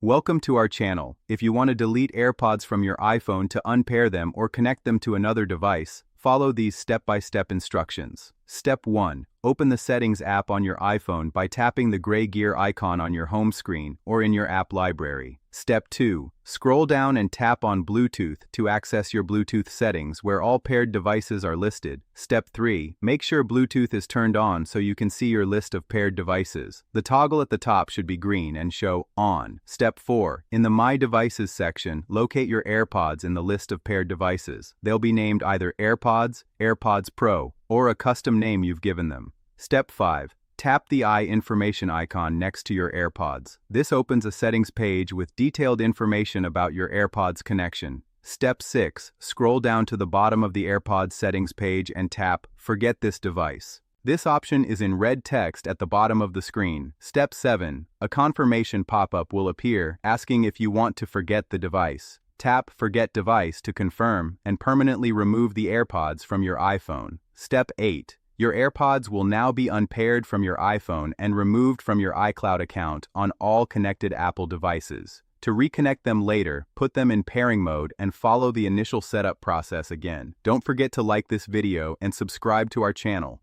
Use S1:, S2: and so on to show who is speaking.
S1: Welcome to our channel. If you want to delete AirPods from your iPhone to unpair them or connect them to another device, follow these step-by-step instructions. Step 1. Open the Settings app on your iPhone by tapping the gray gear icon on your home screen or in your app library. Step 2. Scroll down and tap on Bluetooth to access your Bluetooth settings where all paired devices are listed. Step 3. Make sure Bluetooth is turned on so you can see your list of paired devices. The toggle at the top should be green and show On. Step 4. In the My Devices section, locate your AirPods in the list of paired devices. They'll be named either AirPods, AirPods Pro, or a custom name you've given them. Step 5. Tap the eye information icon next to your AirPods. This opens a settings page with detailed information about your AirPods connection. Step 6. Scroll down to the bottom of the AirPods settings page and tap Forget this device. This option is in red text at the bottom of the screen. Step 7. A confirmation pop-up will appear asking if you want to forget the device. Tap Forget Device to confirm and permanently remove the AirPods from your iPhone. Step 8. Your AirPods will now be unpaired from your iPhone and removed from your iCloud account on all connected Apple devices. To reconnect them later, put them in pairing mode and follow the initial setup process again. Don't forget to like this video and subscribe to our channel.